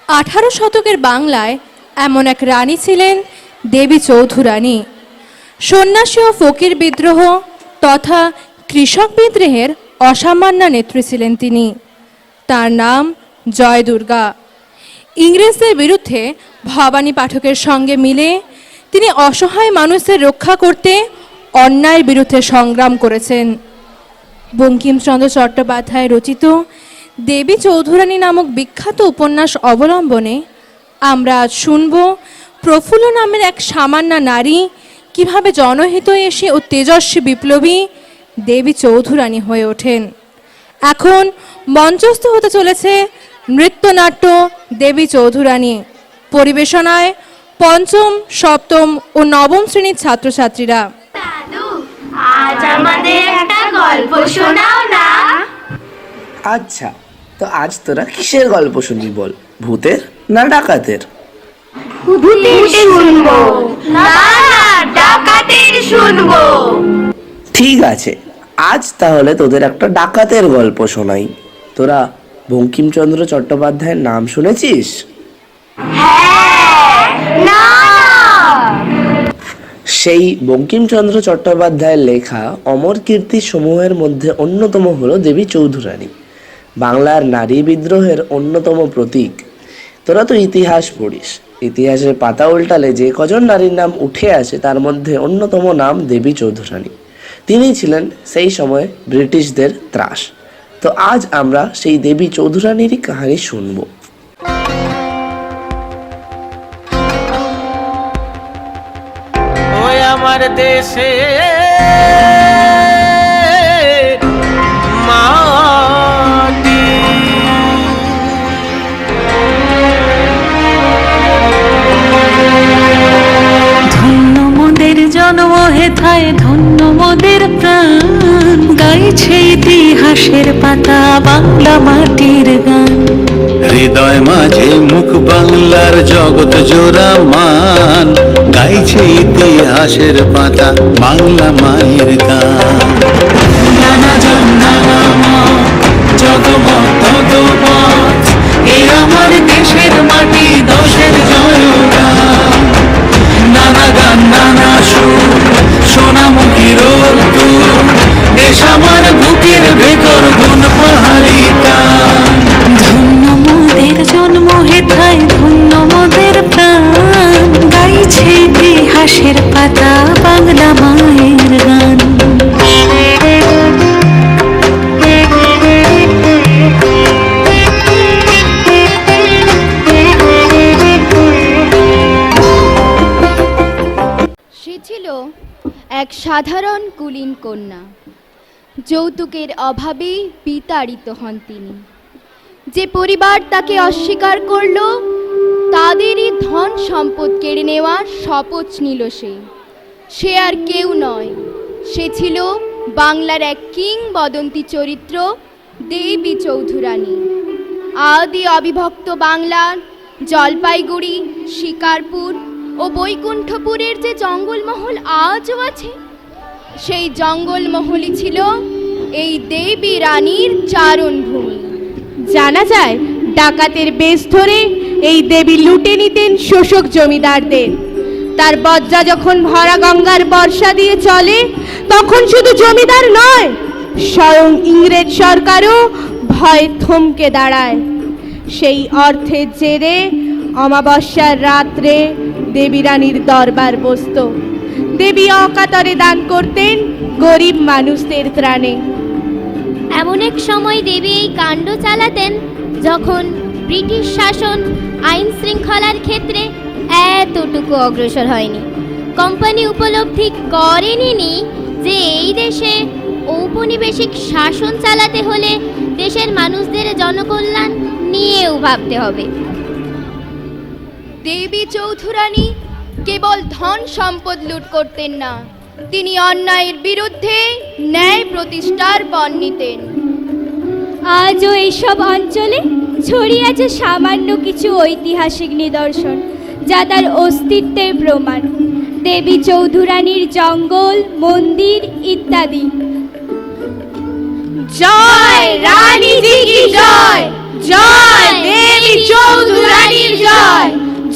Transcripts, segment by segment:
18 শতকের বাংলায় এমন এক রানী ছিলেন দেবী চৌধুরানী। সন্ন্যাসী ও ফকির বিদ্রোহ তথা কৃষক বিদ্রোহের অসামান্য নেত্রী ছিলেন তিনি। তার নাম জয় দুর্গা। ইংরেজদের বিরুদ্ধে ভবানী পাঠকের সঙ্গে মিলে তিনি অসহায় মানুষদের রক্ষা করতে অন্যায়ের বিরুদ্ধে সংগ্রাম করেছেন। বঙ্কিমচন্দ্র চট্টোপাধ্যায় রচিত দেবী চৌধুরানী নামক বিখ্যাত উপন্যাস অবলম্বনে আমরা আজ শুনব প্রফুল্ল নামের এক সামান্য নারী কিভাবে জনহিত এসে ও তেজস্বী বিপ্লবী দেবী চৌধুরানী হয়ে ওঠেন। এখন মঞ্চস্থ হতে চলেছে নৃত্যনাট্য দেবী চৌধুরানী। পরিবেশনায় পঞ্চম, সপ্তম ও নবম শ্রেণীর ছাত্রছাত্রীরা। দাদু, আজ আমাদের একটা গল্প শোনাও না। আচ্ছা, তো আজ তোরা কিসের গল্প শুনবি বল? ভূতের না ডাকাতের? ভূতের শুনবো। না না, ডাকাতের শুনবো। ঠিক আছে, আজ তাহলে তোদের একটা ডাকাতের গল্প শোনাই। তোরা বঙ্কিমচন্দ্র চট্টোপাধ্যায়ের নাম শুনেছিস? হ্যাঁ, না সেই বঙ্কিমচন্দ্র চট্টোপাধ্যায়ের লেখা অমর কীর্তি সমূহের মধ্যে অন্যতম হলো দেবী চৌধুরানী, বাংলার নারী বিদ্রোহের অন্যতম প্রতীক। তোরা তো ইতিহাস পড়িস, ইতিহাসের পাতা উল্টালে যে কজন নারীর নাম উঠে আসে তার মধ্যে অন্যতম নাম দেবী চৌধুরানী। তিনি ছিলেন সেই সময় ব্রিটিশদের ত্রাস। তো আজ আমরা সেই দেবী চৌধুরানীরই কাহিনী শুনব। ওই আমার দেশে মাটি, ধন্য মোদের জন্ম হেথায়, ধন্য মোদের প্রাণ, গাইছে ইতিহাসের পাতা বাংলা মাটির গান। হৃদয় মাঝে মুখ বাংলার জগৎ জোড়া মান, গাইছে ইতিহাসের পাতা বাংলা মায়ের গান। নানা জন নানা মত, জগমত তদপথ, এ আমার দেশের মাটি দশের জয়গান। নানা গান নানা সুর, সোনামুখী রোদ্দুর, দেশ আমার বুকের ভেতর গুণ পাহাড়ি টান। ধন্য মোদের জন্ম হেথায়, ধন্য মোদের প্রাণ, গাইছে ইতিহাসের পাতা বাংলা মায়ের গান। সে ছিল এক সাধারণ কুলীন কন্যা। যৌতুকের অভাবে বিতাড়িত হন তিনি। যে পরিবার তাকে অস্বীকার করল, তাদেরই ধন সম্পদ কেড়ে নেওয়ার শপথ নিল সে আর কেউ নয়, সে ছিল বাংলার এক কিংবদন্তি চরিত্র দেবী চৌধুরানী। আদি অবিভক্ত বাংলার জলপাইগুড়ি, শিকারপুর ও বৈকুণ্ঠপুরের যে জঙ্গলমহল আজও আছে, সেই জঙ্গলমহলই ছিল এই দেবী রানীর চারণভূমি। জানা যায় ডাকাতের বেশ ধরে এই দেবী লুটে নিতেন শোষক জমিদারদের। তার বজ্জা যখন ভরা গঙ্গার বর্ষা দিয়ে চলে, তখন শুধু জমিদার নয়, স্বয়ং ইংরেজ সরকারও ভয়ে থমকে দাঁড়ায়। সেই অর্থের জেরে অমাবস্যার রাত্রে দেবী রানীর দরবার বসত। দেবী অকাতরে দান করতেন গরিব মানুষদের ত্রাণে। এমন এক সময় দেবী এই কাণ্ড চালাতেন যখন ব্রিটিশ শাসন আইন শৃঙ্খলার ক্ষেত্রে এতটুকু অগ্রসর হয়নি। কোম্পানি উপলব্ধি করেনি যে এই দেশে ঔপনিবেশিক শাসন চালাতে হলে দেশের মানুষদের জনকল্যাণ নিয়েও ভাবতে হবে। দেবী চৌধুরানী কেবল ধন সম্পদ লুট করতেন না, তিনি অন্যায়ের বিরুদ্ধে ন্যায় প্রতিষ্ঠার পণ নিতেন। আজও এইসব অঞ্চলে ছড়িয়ে আছে সামান্য কিছু ঐতিহাসিক নিদর্শন, যা তার অস্তিত্বের প্রমাণ। দেবী চৌধুরানীর জঙ্গল, মন্দির ইত্যাদি। জয় রানী জি কি জয়, জয় দেবী চৌধুরানী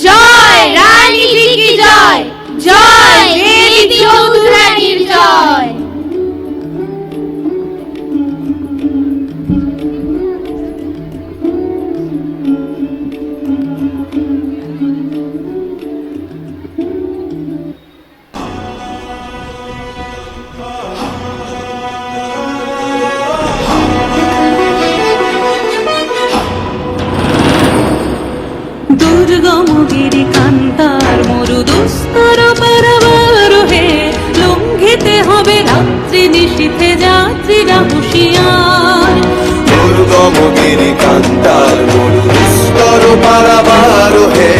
জয় রানী কি জয়, জয় দেবী চৌধুরানীর জয়। দুর্গম গিরি কান্তার মরু দুস্তর পারাবার হে, লঙ্ঘিতে হবে রাত্রি নিশীথে যাত্রীরা হুঁশিয়ার। দুর্গম গিরি কান্তার মরু দুস্তর পারাবার হে,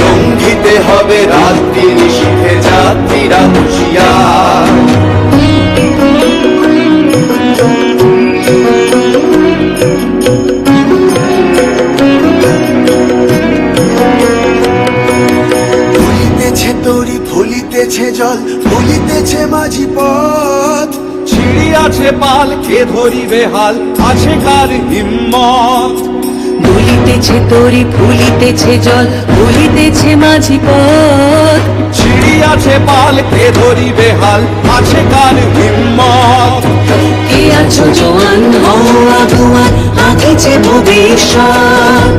লঙ্ঘিতে হবে রাত্রি নিশীথে যাত্রীরা হুঁশিয়ার। ফুলিতেছে জল, ফুলিতেছে মাঝি পথ, ছিড়ি আছে পাল, কে ধরিবে হাল, আছে কার হিম্মত। দুলিতেছে তরি, ফুলিতেছে জল, ফুলিতেছে মাঝি পথ। ছিড়ি আছে পাল, কে ধরিবে হাল, আছে কার হিম্মত। কে আছো জোয়ান হওয়া দুয়ার, আঁকিছে ভবিষ্যৎ।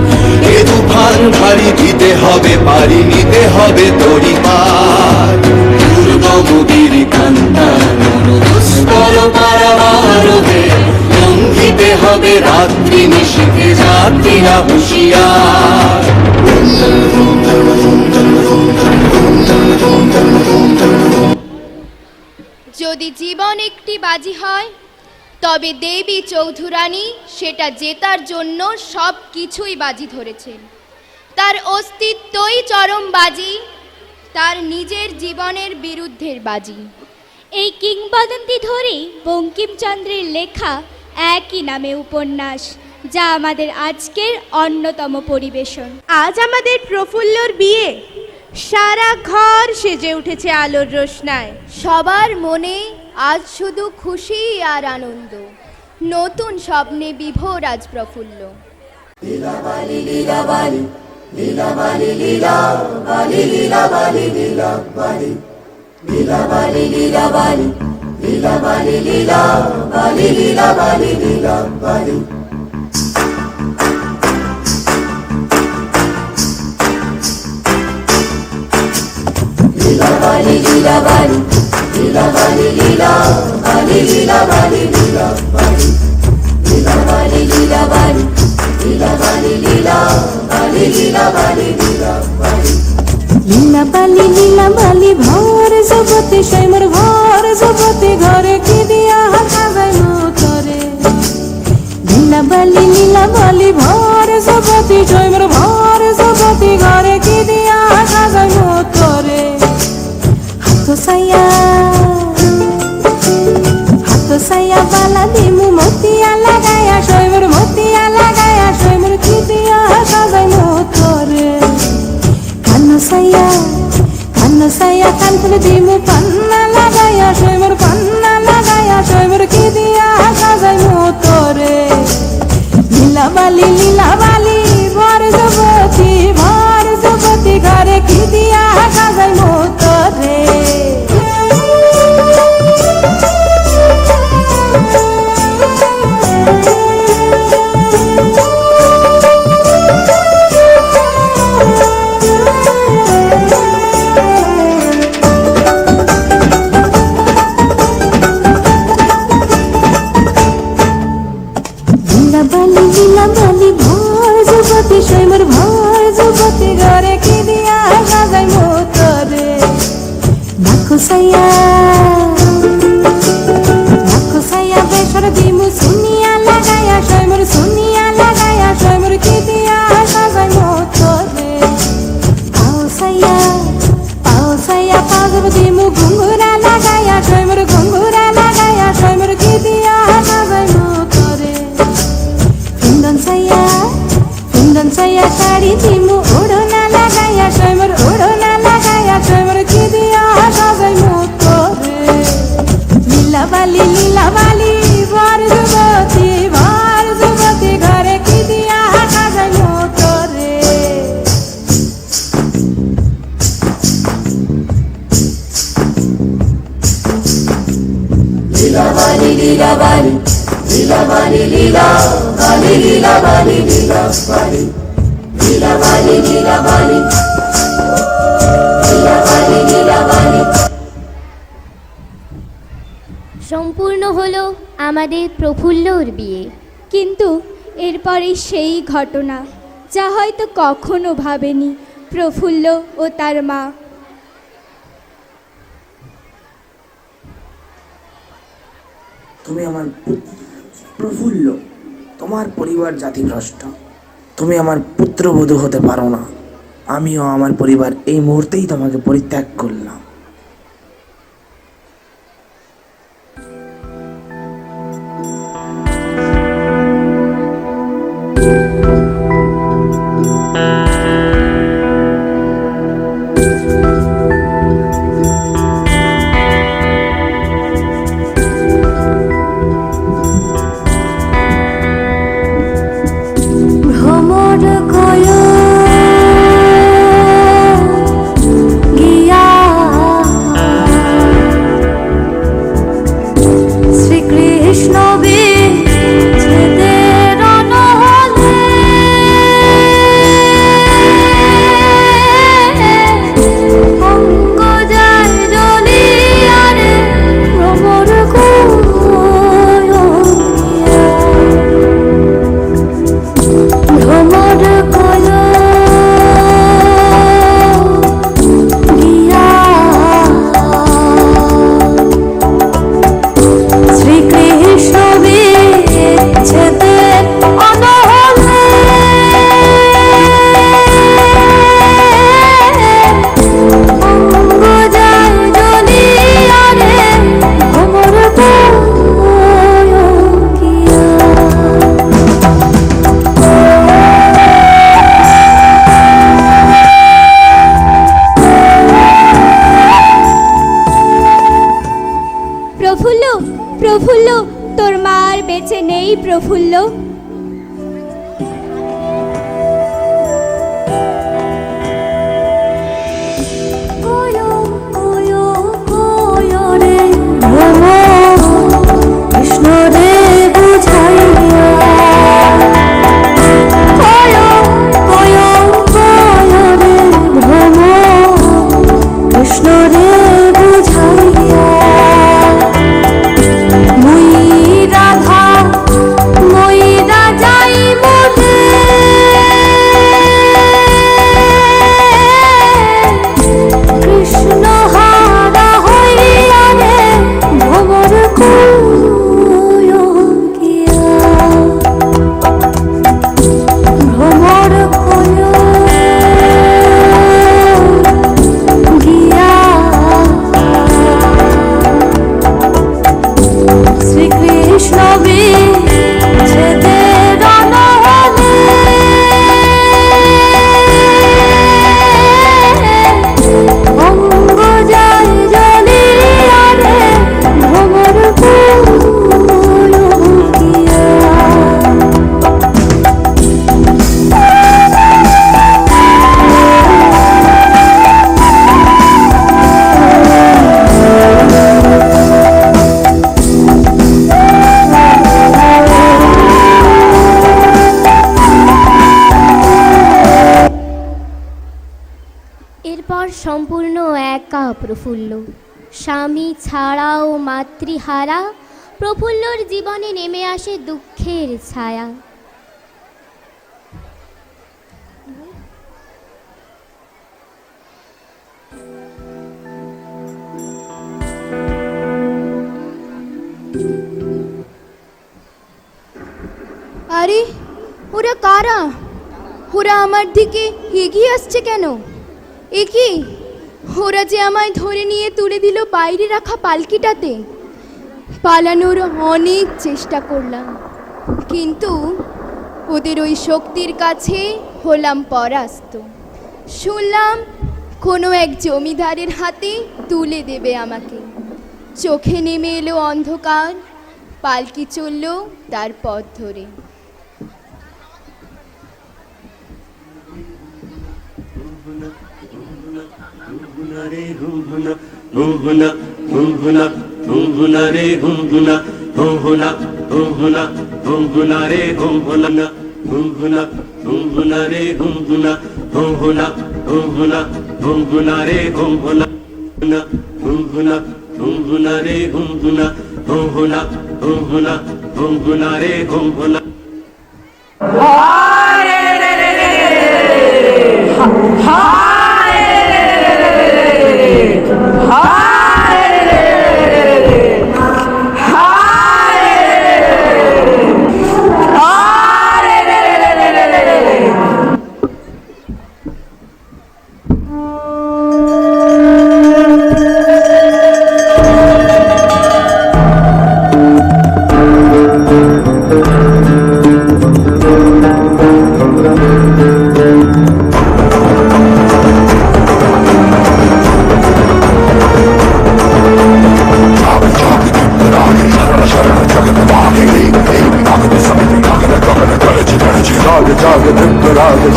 এ তুফান ভারী দিতে হবে পারি, নিতে হবে তরি পার। দুর্গম গিরি কান্তার মরু দুস্তর পারাবার হে, লঙ্ঘিতে হবে রাত্রি নিশীথে যাত্রীরা হুঁশিয়ার। যদি জীবন একটি বাজি হয়, তবে দেবী চৌধুরানী সেটা জেতার জন্য সব কিছুই বাজি ধরেছেন। তার অস্তিত্বই চরম বাজি, তার নিজের জীবনের বিরুদ্ধের বাজি। এই কিংবদন্তি ধরেই বঙ্কিমচন্দ্রের লেখা একই নামে উপন্যাস, যা আমাদের আজকের অন্যতম পরিবেশন। আজ আমাদের প্রফুল্লর বিয়ে, সারা ঘর সেজে উঠেছে আলোর রোশনায়। সবার মনে আজ শুধু খুশি আর আনন্দ, নতুন স্বপ্নে বিভোর আজ প্রফুল্ল। লীলা বালি ভর জগতে সৈমর ভর জগতে ঘরে কি দিয়া হাতা যায় মতরে। লীলা বালি ভর জগতে সৈমর ভর জগতে ঘরে কি দিয়া হাতা যায় মতরে। হাত সাইয়া বালা দিমু মতিয়া লাগায়া সৈমর মতিয়া লাগায়া সৈমর কি দিয়া হাতা যায় মতরে। কান্ন সাইয়া কান ফুল দিমু পান্না লাগায়া সৈমর পান্না লাগায়া সৈমর কি দিয়া সাজাই মতরে। লীলা বালি ভর জগতি ঘরে কি দিয়া সাজাই মতরে। লীলা বালি ভর লীলা বালি লীলা বালি লীলা বালি লীলা বালি লীলা বালি লীলা বালি লীলা বালি লীলা বালি লীলা বালি। সম্পূর্ণ হলো আমাদের প্রফুল্লর বিয়ে। কিন্তু এরপরে সেই ঘটনা যা হয়তো কখনো ভাবেনি প্রফুল্ল ও তার মা। তুমি আমার প্রফুল্ল, তোমার পরিবার জাতিভ্রষ্ট, তুমি আমার পুত্রবধূ হতে পারো না। আমিও আমার পরিবার এই মুহূর্তেই তোমাকে পরিত্যাগ করলাম। ভ্রমর কয় গিয়া শ্রীকৃষ্ণ বিচ্ছেদের অনলে অঙ্গ যায় জ্বলিয়া রে ভ্রমর কয় ভ্রমর কয় গিয়া শ্রীকৃষ্ণ বিচ্ছেদের অনলে অঙ্গ যায় জ্বলিয়া রে ভ্রমর কয় গিয়া। প্রফুল্ল, প্রফুল্ল, তোর মা আর বেঁচে নেই প্রফুল্ল। কয় কয় কয় রে ভ্রমর কৃষ্ণ রে বুঝাইয়া কয় কয় কয় রে ভ্রমর কৃষ্ণ রে বুঝাইয়া মুই রাধা মই রাজাই বলে কৃষ্ণ হারা হইয়া রে ভ্রমর কয় গিয়া ভ্রমর কয় গিয়া শ্রীকৃষ্ণ বিচ্ছেদের অনলে অঙ্গ যায় জ্বলিয়া রে ভ্রমর কয় গিয়া। এরপর সম্পূর্ণ একা প্রফুল্ল, স্বামী ছাড়াও মাতৃহারা প্রফুল্লর জীবনে নেমে আসে দুঃখের ছায়া। আরে ওরা কারা? ওরা আমার দিকে এগিয়ে আসছে কেন? এ কি? ওরা যে আমায় ধরে নিয়ে তুলে দিল বাইরে রাখা পালকিটাতে। পালানোর অনেক চেষ্টা করলাম, কিন্তু ওদের ওই শক্তির কাছে হলাম পরাস্ত। শুনলাম কোনো এক জমিদারের হাতে তুলে দেবে আমাকে। চোখে নেমে এলো অন্ধকার, পালকি চলল তার পথ ধরে। হুনহুনা হুনহুনা হুনহুনা রে হুনহুনা হুনা হুনা হুনা রে হুনা হুনা হুনা রে হুনা হুনা হুনা হুনা রে হুনা হুনা হুনা রে হুনা হুনা হুনা হুনা রে হুনা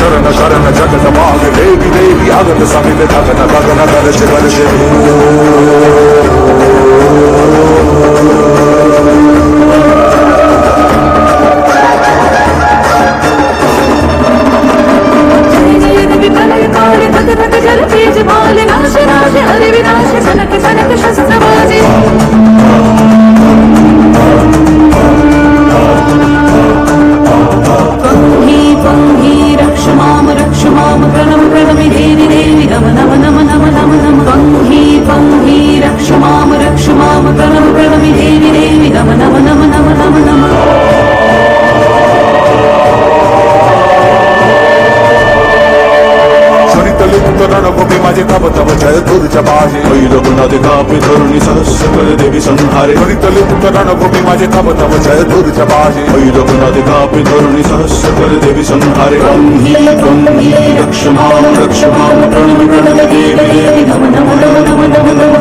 చరణ శరణ జగత మాగ దేవి దేవి ఆగత సమిత గగన గగన గరచ గరచ माझे तब तब जय दुर्ज बाहे रघुनाथ कापे धरुणी सहस्र कर देवी संहारे हरित लिप्त रणभूमि माझे तब तब जय दुर्ज बाहे रघुनाथ कापे धरुणी सहस्र कर देवी संहारे ब्रह्मी ब्रह्मी रक्ष माम प्रणम प्रणम देवी देवी नम नम नम नम नम नम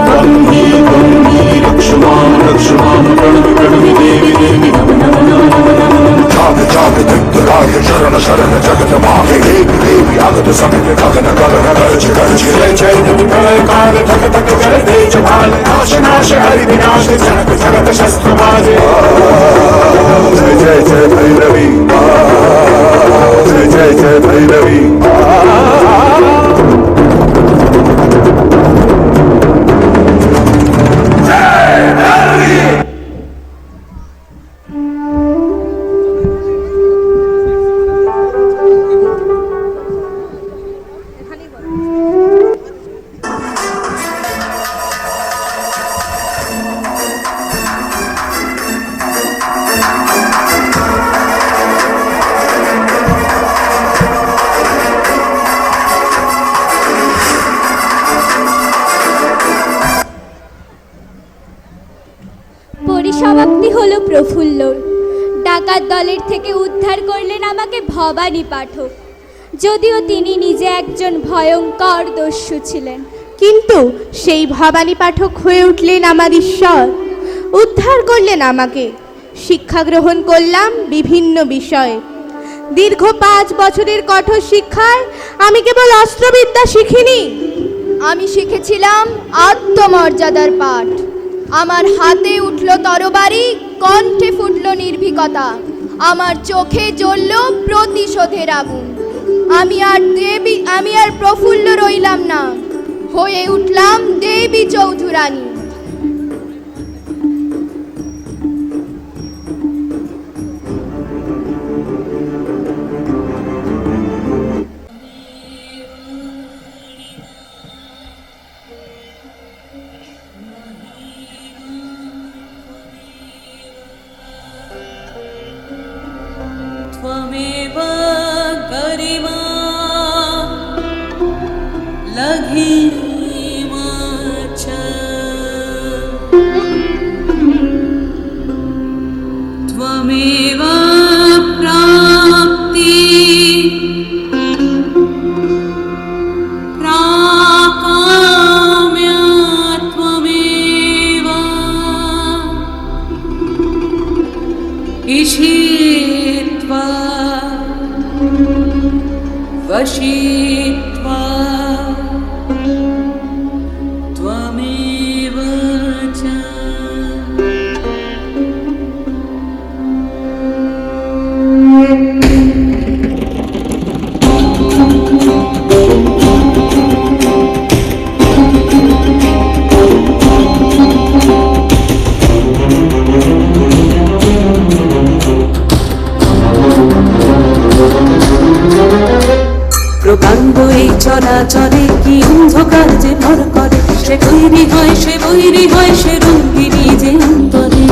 ब्रह्मी ब्रह्मी रक्ष माम प्रणम प्रणम देवी देवी नम नम नम नम नम जाग जाग दिग्ध राग शरण शरण जगत मागे देवी देवी आगत समित गगन गगन गरज गरज जय जय प्रलय काल थक थक कर तेज भाल नाश नाश हरि विनाश जनक जगत शस्त्र बाजे जय जय जय भैरवी जय जय जय भैरवी পরিসমাপ্তি হলো প্রফুল্লর। ডাকাত দলের থেকে উদ্ধার করলেন আমাকে ভবানী পাঠক। যদিও তিনি নিজে একজন ভয়ঙ্কর দস্যু ছিলেন, কিন্তু সেই ভবানী পাঠক হয়ে উঠলেন আমার ঈশ্বর। উদ্ধার করলেন আমাকে। শিক্ষা গ্রহণ করলাম বিভিন্ন বিষয়ে। দীর্ঘ 5 বছরের কঠোর শিক্ষায় আমি কেবল অস্ত্রবিদ্যা শিখিনি, আমি শিখেছিলাম আত্মমর্যাদার পাঠ। আমার হাতে উঠল তরবারি, কণ্ঠে ফুটল নির্ভীকতা, আমার চোখে জ্বলল প্রতিশোধের আগুন। আমি আর প্রফুল্ল রইলাম না, হয়ে উঠলাম দেবী চৌধুরানী। त्वमेव गरिमा लघिमा च त्वमेव प्राप्ति प्राकाम्या त्वमेव इषित्वा वशित्वा চরাচরে কি অন্ধকার যে ভর করে, সে বৈরী হয়, সে বৈরী হয়, সে রঙ্গিনী যে অন্তরে।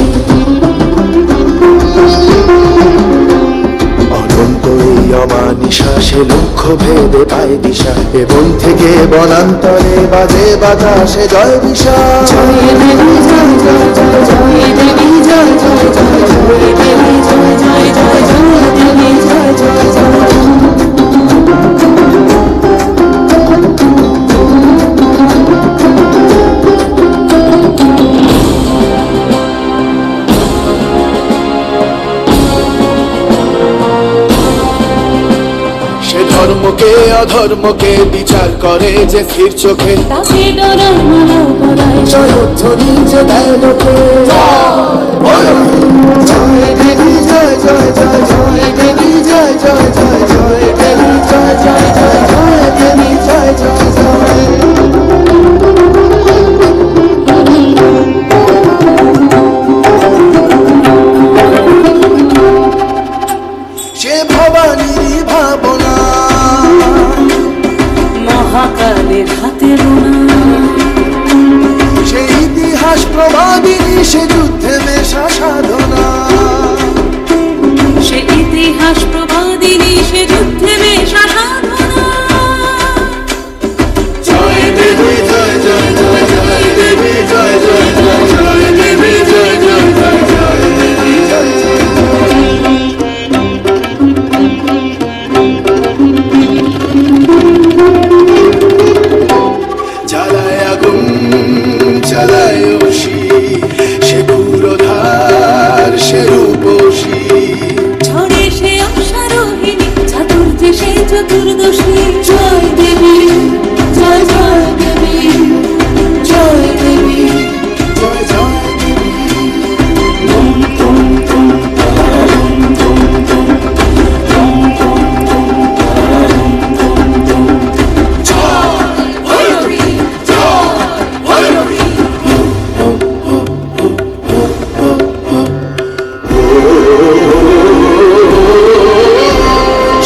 অনন্ত এই অমানিশা, সে লক্ষ্য ভেদে পায় দিশা, এবং থেকে বনান্তরে বাজে বাতাসে জয় দিশা। জয় দেবী জয় জয় জয়, জয় দেবী জয় জয় জয়, জয় দেবী জয় জয় জয়, জয় দেবী জয় জয় জয়। ধর্মকে অধর্মকে বিচার করে যে স্থির চোখে, তাকে ডরায় মালা পরায়, জয়ধ্বনি যে দেয় লোকে। জয় দেবী জয় জয় জয়, জয় দেবী জয় জয় জয়, জয় দেবী জয় জয় জয়, জয় দেবী জয় জয় জয়। সে ভবানীর ভাবনা, মহাকালের হাতে বোনা, সে ইতিহাস প্রবাদিনী, সে যুদ্ধে মেশা সাধনা। সে ইতিহাস প্রবাদিনী, সে যুদ্ধে মেশা সাধনা। জয় দেবী জয় জয় জয়, জয় দেবী জয় জয় জয়, জয় দেবী জয় জয় জয়, জয় দেবী জয় জয় জয়। জ্বালায় আগুন জ্বালায় অসি, সে পুরোধার সে রূপসী। ঝড়ে সে অশ্বারোহিণী, চাতুর্যে সে চতুর্দশী। জয় দেবী জয় জয় দেবী, জয় দেবী জয় জয় দেবী।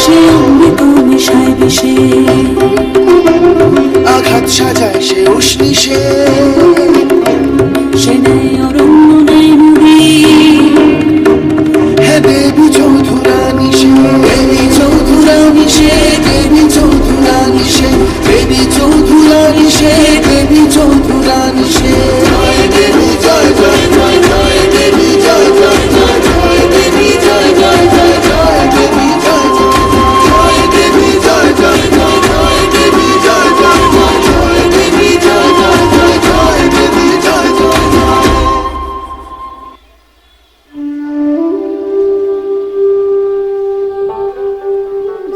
সে অমৃত মিশায় বিষে, আঘাত সাজায় সে উষ্ণি, সে নেয় অরণ্য নেয় নদী। হে দেবী চৌধুরানী সে, দেবী চৌধুরানী সে, দেবী চৌধুরানী সে, দেবী চৌধুরানী সে, দেবী চৌধুরানী সে। জয় দেবী জয় জয় জয়, জয় দেবী জয় জয় জয়, জয় দেবী জয় জয় জয়, জয় দেবী জয় জয় জয়, জয় দেবী জয় জয় জয়, জয় দেবী জয় জয় জয়, জয় দেবী জয় জয় জয়, জয় দেবী জয় জয় জয়।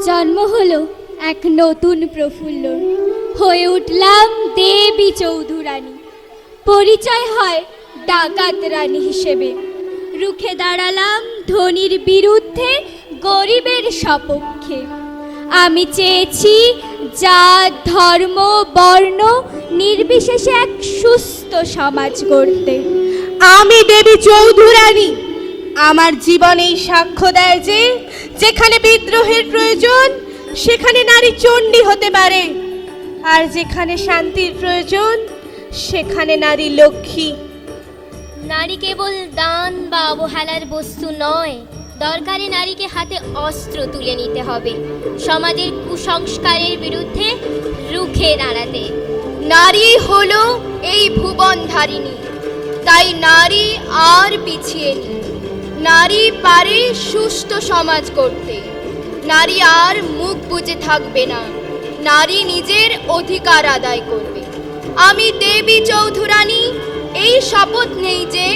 জন্ম হলো এক নতুন প্রফুল্ল, হয়ে উঠলাম দেবী চৌধুরানী। পরিচয় হয় ডাকাত রানী হিসেবে, রুখে দাঁড়ালাম ধনীর বিরুদ্ধে, গরিবের সপক্ষে। আমি চেয়েছি জাত ধর্ম বর্ণ নির্বিশেষে এক সুস্থ সমাজ গড়তে। আমি দেবী চৌধুরানী, আমার জীবনেই সাক্ষ্য দেয় যে যেখানে বিদ্রোহের প্রয়োজন সেখানে নারী চণ্ডী হতে পারে, আর যেখানে শান্তির প্রয়োজন সেখানে নারী লক্ষ্মী। নারী কেবল দান বা অবহেলার বস্তু নয়, দরকারে নারীকে হাতে অস্ত্র তুলে নিতে হবে সমাজের কুসংস্কারের বিরুদ্ধে রুখে দাঁড়াতে। নারী হলো এই ভুবনধারিণী, তাই নারী আর পিছিয়ে নেই। নারী পারে সুস্থ সমাজ করতে, নারী আর মুখ বুজে থাকবে না, নারী নিজের অধিকার আদায় করবে। আমি দেবী চৌধুরানী এই শপথ নেই যে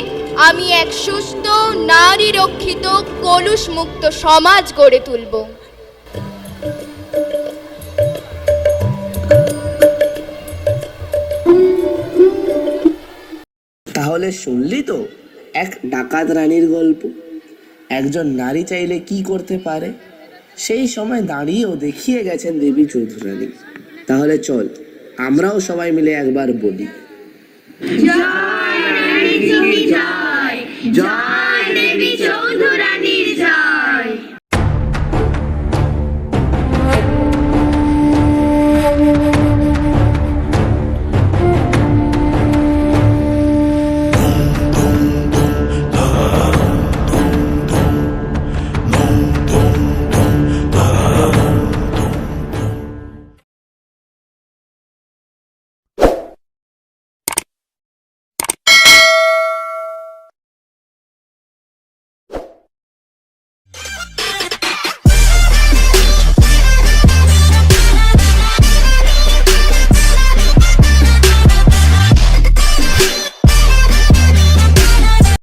আমি এক সুস্থ নারী রক্ষিত কলুষ মুক্ত সমাজ গড়ে তুলব। তাহলে শুনলি তো এক ডাকাত রানীর গল্প। একজন নারী চাইলে কি করতে পারে সেই সময় দাঁড়িয়েও দেখিয়ে গেছেন দেবী চৌধুরানী। তাহলে চল আমরাও সবাই মিলে একবার বলি, জয় রানী জয়, জয় দেবী চৌধুরানীর